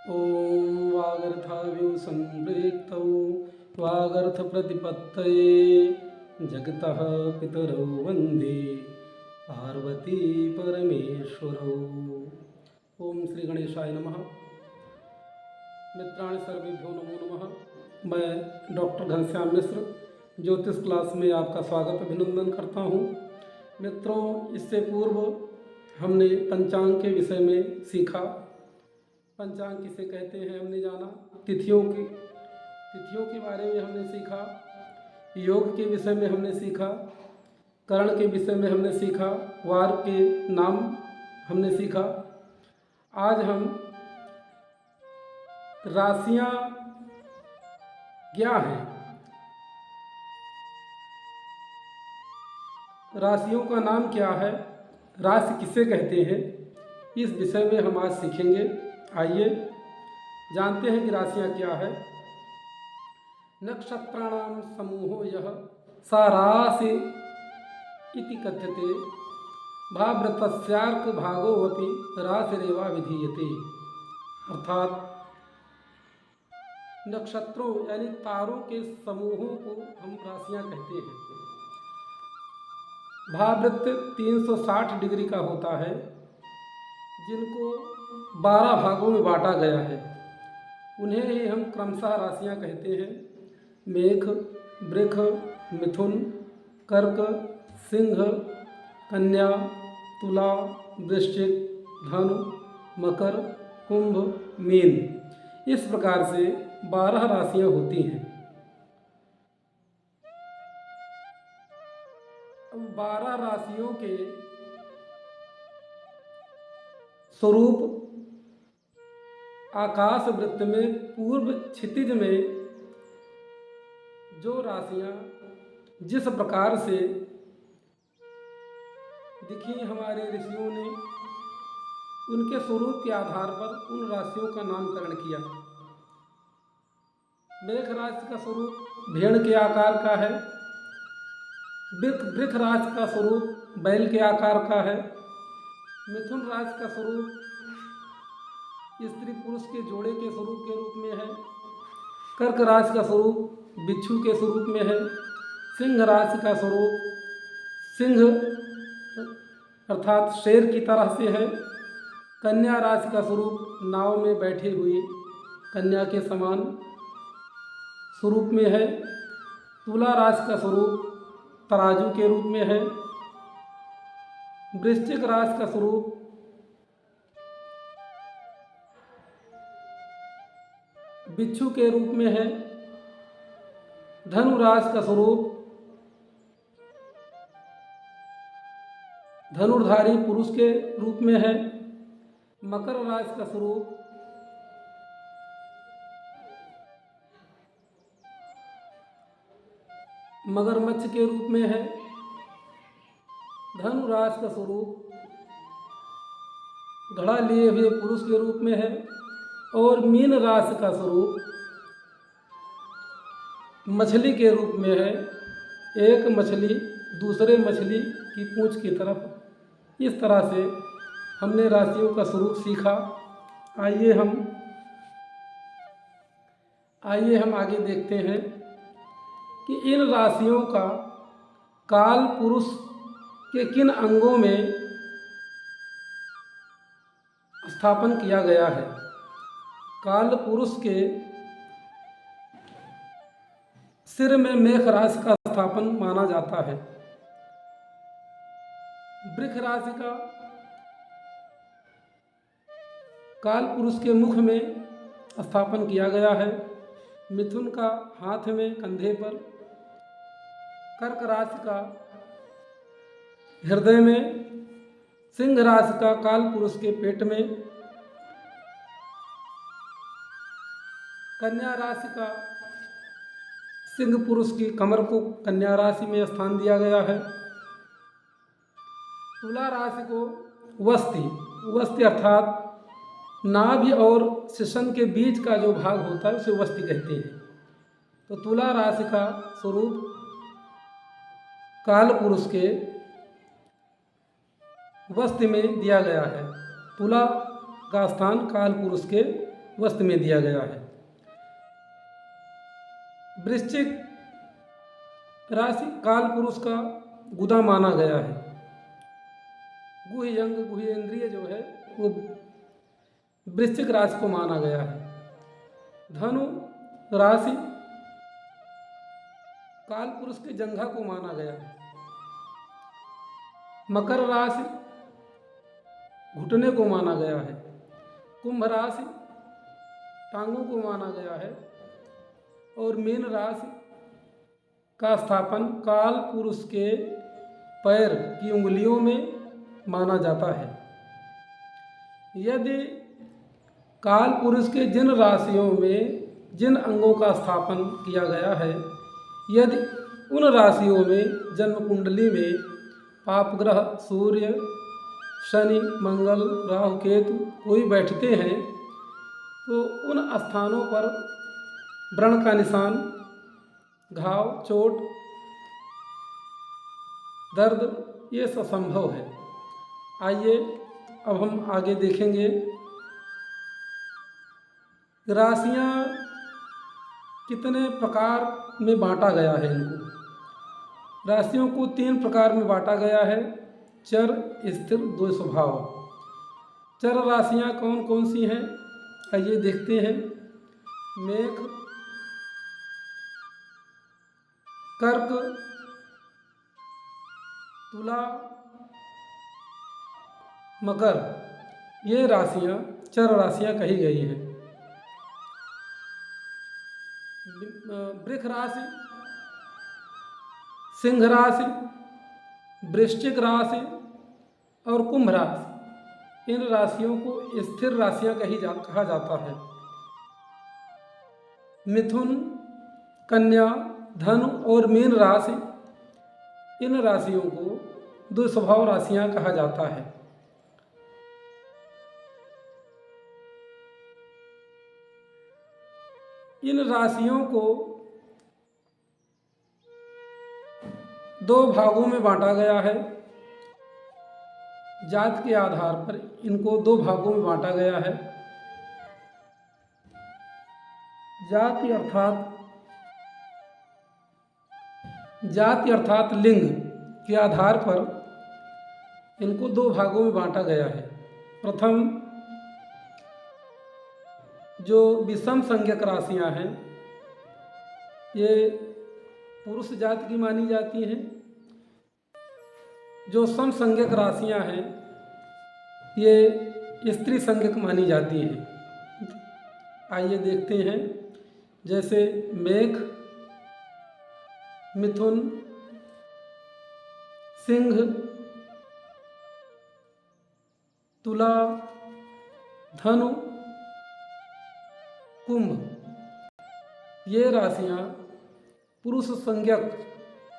ॐ वागर्थाविव सम्पृक्तौ वागर्थप्रतिपत्तये जगतः पितरौ वन्दे पार्वती परमेश्वरौ। ओम श्री गणेशाय नमः। मित्राणि सर्वेभ्यो नमो नमः। मैं डॉक्टर घनश्याम मिश्र ज्योतिष क्लास में आपका स्वागत अभिनंदन करता हूँ। मित्रों, इससे पूर्व हमने पंचांग के विषय में सीखा। पंचांग किसे कहते हैं हमने जाना, तिथियों के बारे में हमने सीखा, योग के विषय में हमने सीखा, करण के विषय में हमने सीखा, वार के नाम हमने सीखा। आज हम राशियां क्या हैं, राशियों का नाम क्या है, राशि किसे कहते हैं, इस विषय में हम आज सीखेंगे। आइए जानते हैं कि राशियां क्या है। नक्षत्राणाम समूहो यह सा राशि इति कथ्यते भावृतस्यार्क भागो अपि राशिरेवा विधीयते। अर्थात नक्षत्रों यानी तारों के समूहों को हम राशियां कहते हैं। भावृत 360 डिग्री का होता है, जिनको 12 भागों में बांटा गया है। उन्हें ही हम क्रमशः राशियां कहते हैं। मेष, वृष, मिथुन, कर्क, सिंह, कन्या, तुला, वृश्चिक, धनु, मकर, कुंभ, मीन। इस प्रकार से 12 राशियां होती हैं। 12 राशियों के स्वरूप आकाश वृत्त में पूर्व क्षितिज में जो राशियां जिस प्रकार से दिखी हमारे ऋषियों ने, उनके स्वरूप के आधार पर उन राशियों का नामकरण किया। मेष राशि का स्वरूप भेड़ के आकार का है। वृष राशि का स्वरूप बैल के आकार का है। मिथुन राशि का स्वरूप स्त्री पुरुष के जोड़े के स्वरूप के रूप में है। कर्क राशि का स्वरूप बिच्छू के स्वरूप में है। सिंह राशि का स्वरूप सिंह अर्थात शेर की तरह से है। कन्या राशि का स्वरूप नाव में बैठी हुई कन्या के समान स्वरूप में है। तुला राशि का स्वरूप तराजू के रूप में है। वृश्चिक राशि का स्वरूप बिच्छू के रूप में है। धनु राशि का स्वरूप धनुर्धारी पुरुष के रूप में है। मकर राशि का स्वरूप मगरमच्छ के रूप में है। धनु राशि का स्वरूप घड़ा लिए हुए पुरुष के रूप में है। और मीन राशि का स्वरूप मछली के रूप में है। एक मछली दूसरे मछली की पूंछ की तरफ। इस तरह से हमने राशियों का स्वरूप सीखा। आइए हम आगे देखते हैं कि इन राशियों का काल पुरुष के किन अंगों में स्थापन किया गया है। काल पुरुष के सिर में मेष राशि का स्थापन माना जाता है। वृष राशि का काल पुरुष के मुख में स्थापन किया गया है। मिथुन का हाथ में कंधे पर। कर्क राशि का हृदय में। सिंह राशि का काल पुरुष के पेट में। कन्या राशि का सिंह पुरुष की कमर को कन्या राशि में स्थान दिया गया है। तुला राशि को वस्ति अर्थात नाभि और शिशन के बीच का जो भाग होता है उसे वस्ति कहते हैं। तो तुला राशि का स्वरूप काल पुरुष के वस्ति में दिया गया है। तुला का स्थान काल पुरुष के वस्त्र में दिया गया है। वृश्चिक राशि काल पुरुष का गुदा माना गया है। गुह्य अंग गुह्य इंद्रिय जो है वो वृश्चिक राशि को माना गया है। धनु राशि काल पुरुष के जंघा को माना गया है। मकर राशि घुटने को माना गया है। कुंभ राशि टांगों को माना गया है। और मीन राशि का स्थापन काल पुरुष के पैर की उंगलियों में माना जाता है। यदि काल पुरुष के जिन राशियों में जिन अंगों का स्थापन किया गया है, यदि उन राशियों में जन्म कुंडली में पाप ग्रह सूर्य शनि मंगल राहु केतु कोई बैठते हैं तो उन स्थानों पर व्रण का निशान, घाव, चोट, दर्द ये सब संभव है। आइए अब हम आगे देखेंगे राशियां कितने प्रकार में बांटा गया है। इनको राशियों को 3 प्रकार में बांटा गया है। चर स्थिर 2 स्वभाव। चर राशियां कौन कौन सी हैं आइए देखते हैं। मेष, कर्क, तुला, मकर ये राशियां चर राशियां कही गई हैं। वृष राशि, सिंह राशि, वृश्चिक राशि और कुंभ राशि इन राशियों को स्थिर राशियां कहा जाता है। मिथुन, कन्या, धनु और मीन राशि इन राशियों को 2 स्वभाव राशियां कहा जाता है। इन राशियों को 2 भागों में बांटा गया है। जात के आधार पर इनको 2 भागों में बांटा गया है। जाति अर्थात लिंग के आधार पर इनको 2 भागों में बांटा गया है। प्रथम जो विषम संज्ञक राशियां हैं ये पुरुष जाति की मानी जाती हैं। जो सम संज्ञक राशियां हैं ये स्त्री संज्ञक मानी जाती हैं। आइए देखते हैं जैसे मेष, मिथुन, सिंह, तुला, धनु, कुंभ ये राशियां पुरुष संज्ञक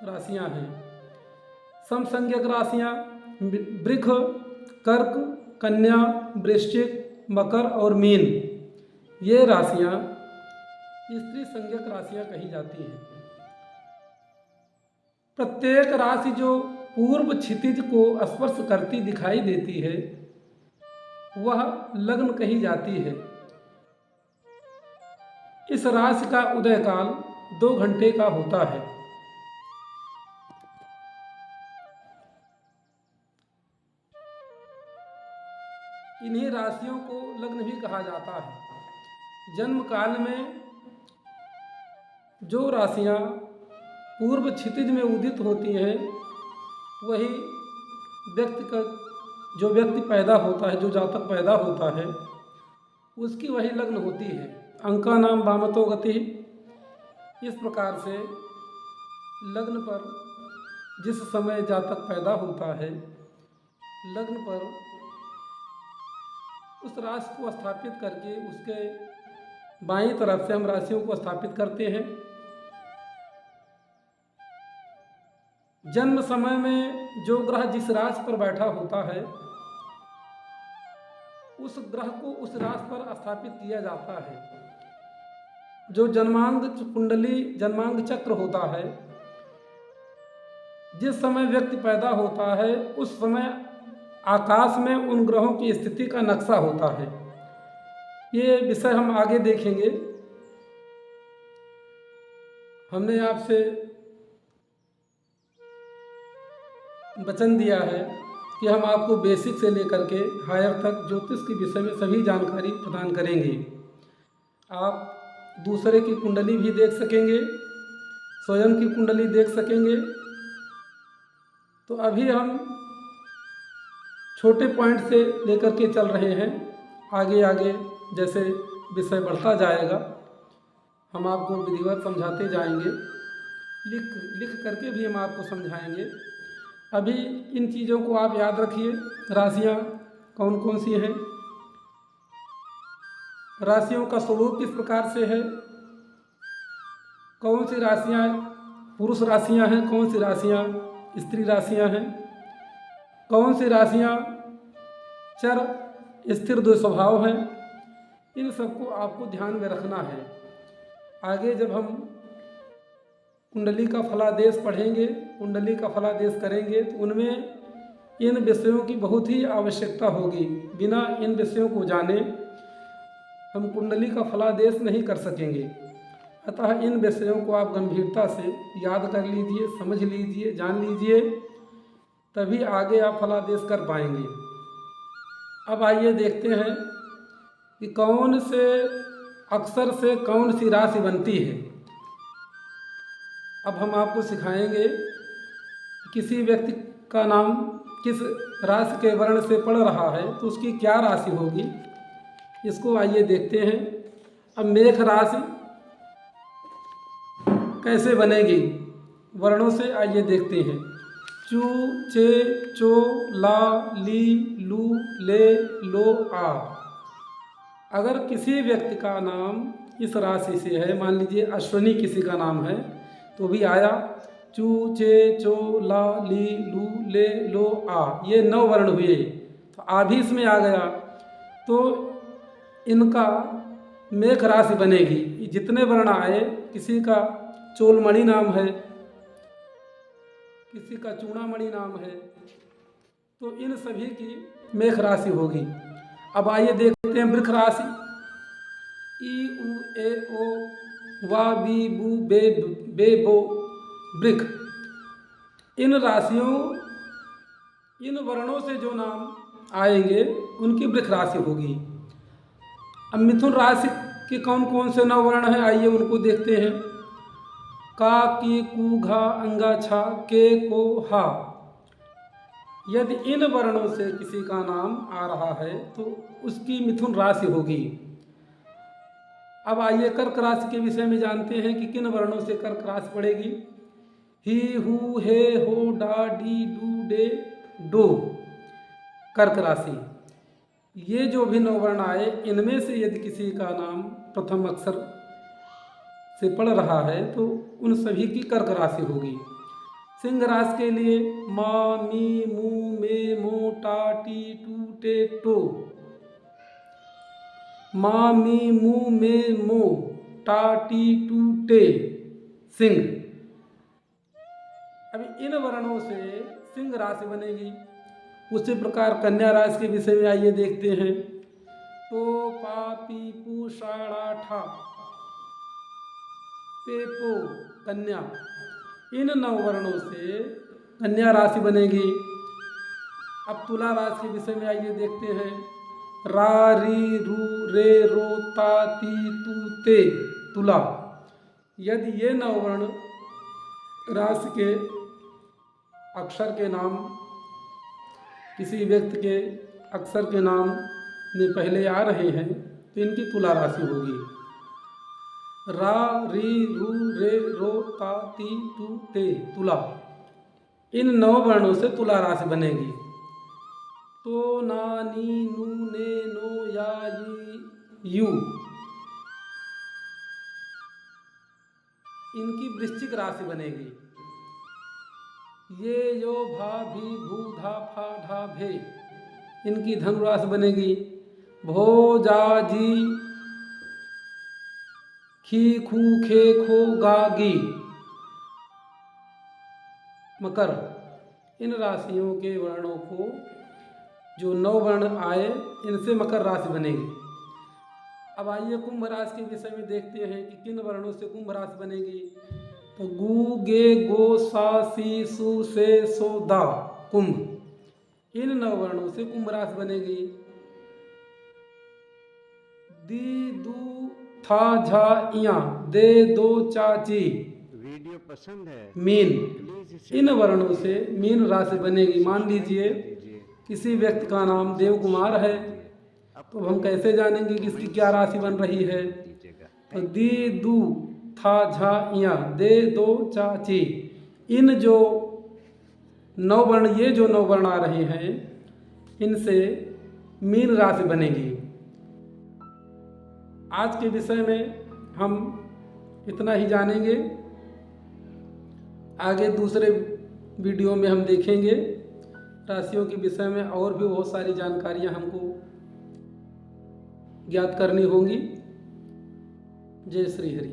राशियां हैं। सम संज्ञक राशियां वृष, कर्क, कन्या, वृश्चिक, मकर और मीन ये राशियां स्त्री संज्ञक राशियां कही जाती हैं। प्रत्येक राशि जो पूर्व क्षितिज को स्पर्श करती दिखाई देती है वह लग्न कही जाती है। इस राशि का उदय काल 2 घंटे का होता है। इन्हीं राशियों को लग्न भी कहा जाता है। जन्म काल में जो राशियां पूर्व क्षितिज में उदित होती हैं वही व्यक्ति पैदा होता है, जो जातक पैदा होता है उसकी वही लग्न होती है। अंका नाम वामतो गति। इस प्रकार से लग्न पर जिस समय जातक पैदा होता है लग्न पर उस राशि को स्थापित करके उसके बाईं तरफ से हम राशियों को स्थापित करते हैं। जन्म समय में जो ग्रह जिस राशि पर बैठा होता है उस ग्रह को उस राशि पर स्थापित किया जाता है। जो जन्मांग कुंडली जन्मांग चक्र होता है, जिस समय व्यक्ति पैदा होता है उस समय आकाश में उन ग्रहों की स्थिति का नक्शा होता है। ये विषय हम आगे देखेंगे। हमने आपसे वचन दिया है कि हम आपको बेसिक से लेकर के हायर तक ज्योतिष के विषय में सभी जानकारी प्रदान करेंगे। आप दूसरे की कुंडली भी देख सकेंगे, स्वयं की कुंडली देख सकेंगे। तो अभी हम छोटे पॉइंट से लेकर के चल रहे हैं। आगे आगे जैसे विषय बढ़ता जाएगा हम आपको विधिवत समझाते जाएंगे, लिख लिख करके भी हम आपको समझाएंगे। अभी इन चीज़ों को आप याद रखिए। राशियाँ कौन कौन सी हैं, राशियों का स्वरूप किस प्रकार से है, कौन सी राशियाँ पुरुष राशियाँ हैं, कौन सी राशियाँ स्त्री राशियाँ हैं, कौन सी राशियाँ चर स्थिर दो स्वभाव हैं, इन सबको आपको ध्यान में रखना है। आगे जब हम कुंडली का फलादेश पढ़ेंगे, कुंडली का फलादेश करेंगे तो उनमें इन विषयों की बहुत ही आवश्यकता होगी। बिना इन विषयों को जाने हम कुंडली का फलादेश नहीं कर सकेंगे। अतः इन विषयों को आप गंभीरता से याद कर लीजिए, समझ लीजिए, जान लीजिए, तभी आगे आप फलादेश कर पाएंगे। अब आइए देखते हैं कि कौन से अक्षर से कौन सी राशि बनती है। अब हम आपको सिखाएंगे किसी व्यक्ति का नाम किस राशि के वर्ण से पड़ रहा है तो उसकी क्या राशि होगी, इसको आइए देखते हैं। अब मेष राशि कैसे बनेगी वर्णों से, आइए देखते हैं। चू, चे, चो, ला, ली, लू, ले, लो, आ। अगर किसी व्यक्ति का नाम इस राशि से है, मान लीजिए अश्विनी किसी का नाम है तो भी आया चू, चे, चो, ला, ली, लू, ले, लो, आ। ये 9 वर्ण हुए तो आ भी इसमें आ गया तो इनका मेष राशि बनेगी। जितने वर्ण आए, किसी का चोलमणि नाम है, किसी का चूड़ामणि नाम है, तो इन सभी की मेष राशि होगी। अब आइए देखते हैं वृष राशि। ई, उ, ए, ओ, वा, बी, बू, बे, बो, वृष। इन राशियों, इन वर्णों से जो नाम आएंगे उनकी वृष राशि होगी। अब मिथुन राशि के कौन कौन से 9 वर्ण हैं, आइए उनको देखते हैं। का, की, कु, घा, अंगा, छा, के, को, हा। यदि इन वर्णों से किसी का नाम आ रहा है तो उसकी मिथुन राशि होगी। अब आइए कर्क राशि के विषय में जानते हैं कि किन वर्णों से कर्क राशि पड़ेगी। ही, हु, हे, हो, डा, डी, डू, डे, डो, कर्क राशि। ये जो भी 9 वर्ण आए इनमें से यदि किसी का नाम प्रथम अक्षर से पड़ रहा है तो उन सभी की कर्क राशि होगी। सिंह राशि के लिए मा, मी, मू, मे, मो, टा, टी, टू, टे, टो। मा, मी, मू, मे, मो, टा, टी, टू, टे, सिंह। अभी इन वर्णों से सिंह राशि बनेगी। उसी प्रकार कन्या राशि के विषय में आइए देखते हैं। तो, पा, पी, पू, षा, ठा, पे, पो, कन्या। इन 9 वर्णों से कन्या राशि बनेगी। अब तुला राशि के विषय में आइए देखते हैं। रा, री, रू, रे, रो, ता, ती, तू, ते, तुला। यदि ये 9 वर्ण राशि के अक्षर के नाम किसी व्यक्ति के अक्षर के नाम में पहले आ रहे हैं तो इनकी तुला राशि होगी। रा, री, रू, रे, रो, ता, ती, तू, ते, तुला। इन 9 वर्णों से तुला राशि बनेगी। तो, ना, नी, नू, ने, नो, या, यी, यू। इनकी वृश्चिक राशि बनेगी। ये, यो, भा, भी, भू, धा, फा, ढा, भे। इनकी धनु राशि बनेगी। भो, जा, जी, खी, खू, खे, खो, गा, गी, मकर। इन राशियों के वर्णों को जो 9 वर्ण आए इनसे मकर राशि बनेगी। अब आइए कुंभ राशि के विषय में देखते हैं कि किन वर्णों से कुंभ राशि बनेगी। तो गु गे गो सा सी सु से सो दा कुंभ, इन 9 वर्णों से कुंभ राशि बनेगी। दी दू था झा इया दे दो चा ची वीडियो पसंद है मीन, प्लीज इसे इन वर्णों से मीन राशि बनेगी। मान लीजिए किसी व्यक्ति का नाम देव कुमार है, तो हम कैसे जानेंगे कि इसकी क्या राशि बन रही है। तो दी दू था झा इया दे दो चा ची, इन जो 9 वर्ण, ये जो 9 वर्ण आ रहे हैं, इनसे मीन राशि बनेगी। आज के विषय में हम इतना ही जानेंगे। आगे दूसरे वीडियो में हम देखेंगे राशियों के विषय में, और भी बहुत सारी जानकारियां हमको ज्ञात करनी होंगी। जय श्री हरि।